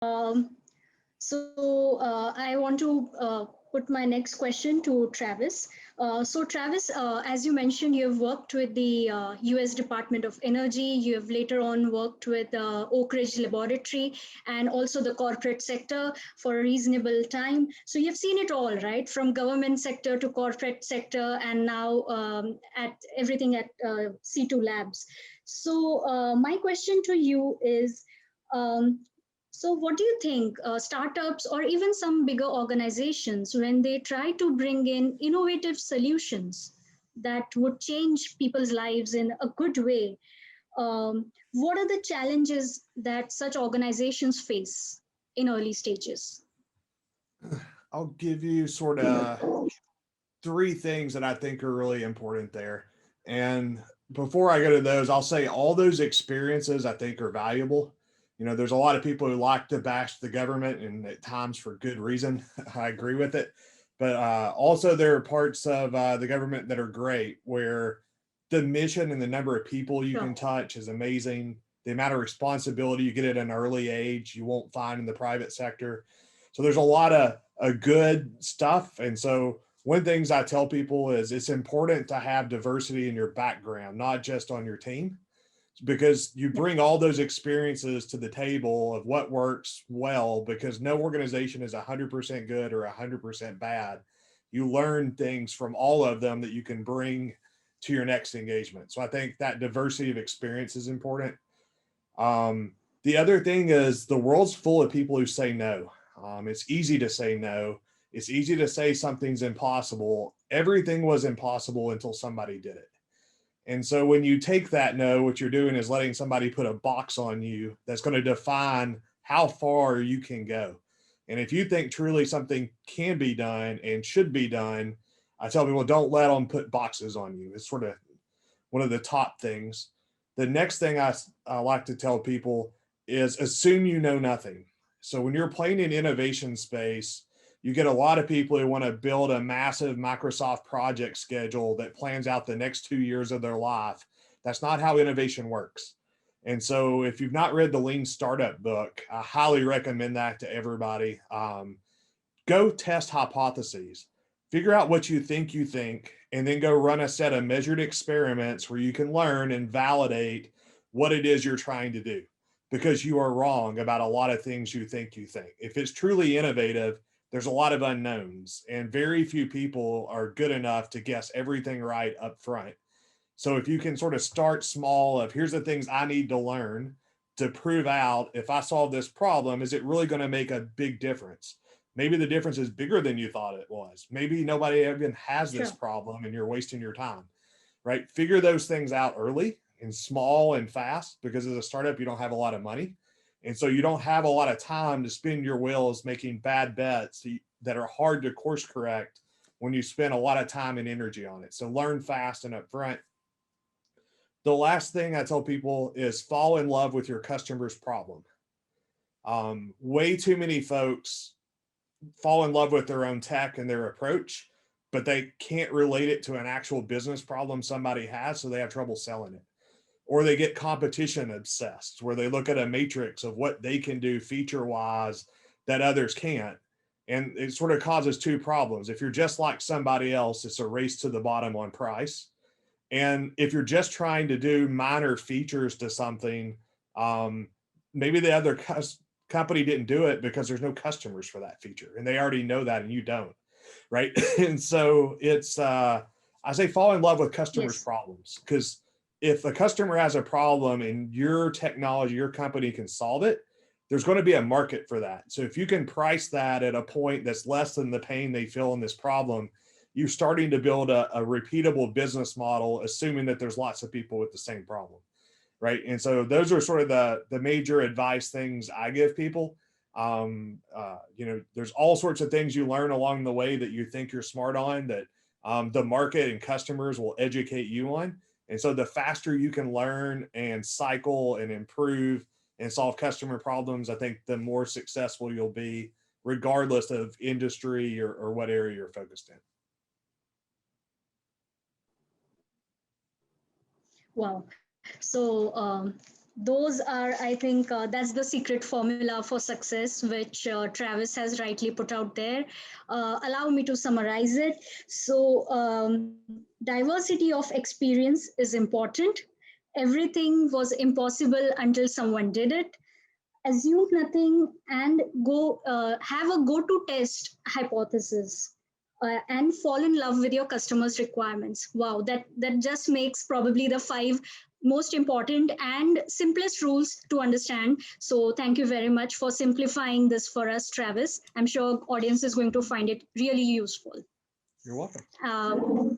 Um, I want to put my next question to Travis. Travis, as you mentioned, you have worked with the US Department of Energy. You have later on worked with Oak Ridge Laboratory and also the corporate sector for a reasonable time. So you've seen it all, right? From government sector to corporate sector, and now at everything at C2 Labs. My question to you is, um, what do you think startups or even some bigger organizations, when they try to bring in innovative solutions that would change people's lives in a good way, what are the challenges that such organizations face in early stages? I'll give you sort of three things that I think are really important there. And before I go to those, I'll say all those experiences I think are valuable. You know, there's a lot of people who like to bash the government, and at times for good reason. I agree with it. But also, there are parts of the government that are great, where the mission and the number of people you can Sure. touch is amazing. The amount of responsibility you get at an early age, you won't find in the private sector. So there's a lot of good stuff. And so one of the things I tell people is it's important to have diversity in your background, not just on your team, because you Yeah. bring all those experiences to the table of what works well, because no organization is 100% good or 100% bad. You learn things from all of them that you can bring to your next engagement. So I think that diversity of experience is important. The other thing is the world's full of people who say no. It's easy to say no. It's easy to say something's impossible. Everything was impossible until somebody did it. And so when you take that no, what you're doing is letting somebody put a box on you that's going to define how far you can go. And if you think truly something can be done and should be done, I tell people don't let them put boxes on you. It's sort of one of the top things. The next thing I like to tell people is assume you know nothing. So when you're playing in innovation space, you get a lot of people who want to build a massive Microsoft project schedule that plans out the next 2 years of their life. That's not how innovation works. And so if you've not read the Lean Startup book, I highly recommend that to everybody. Go test hypotheses, figure out what you think, and then go run a set of measured experiments where you can learn and validate what it is you're trying to do, because you are wrong about a lot of things you think. If it's truly innovative, there's a lot of unknowns, and very few people are good enough to guess everything right up front. So if you can sort of start small of here's the things I need to learn to prove out, if I solve this problem, is it really going to make a big difference? Maybe the difference is bigger than you thought it was. Maybe nobody even has this Sure. problem and you're wasting your time, right? Figure those things out early and small and fast, because as a startup, you don't have a lot of money. And so you don't have a lot of time to spin your wheels making bad bets that are hard to course correct when you spend a lot of time and energy on it. So learn fast and upfront. The last thing I tell people is fall in love with your customer's problem. Way too many folks fall in love with their own tech and their approach, but they can't relate it to an actual business problem somebody has, so they have trouble selling it. Or they get competition obsessed, where they look at a matrix of what they can do feature wise that others can't. And it sort of causes two problems. If you're just like somebody else, it's a race to the bottom on price. And if you're just trying to do minor features to something, um, maybe the other company didn't do it because there's no customers for that feature, and they already know that, and you don't, right? And so it's I say fall in love with customers' Yes. problems, because if a customer has a problem and your technology, your company can solve it, there's going to be a market for that. So if you can price that at a point that's less than the pain they feel in this problem, you're starting to build a repeatable business model, assuming that there's lots of people with the same problem, right? And so those are sort of the major advice things I give people. There's all sorts of things you learn along the way that you think you're smart on, that the market and customers will educate you on. And so the faster you can learn and cycle and improve and solve customer problems, I think the more successful you'll be, regardless of industry or what area you're focused in. Wow. So Those are, I think, that's the secret formula for success, which Travis has rightly put out there. Allow me to summarize it. So, diversity of experience is important. Everything was impossible until someone did it. Assume nothing and go have a go-to test hypothesis, and fall in love with your customers requirements. Wow, that just makes probably the 5 most important and simplest rules to understand. So thank you very much for simplifying this for us, Travis. I'm sure audience is going to find it really useful. You're welcome.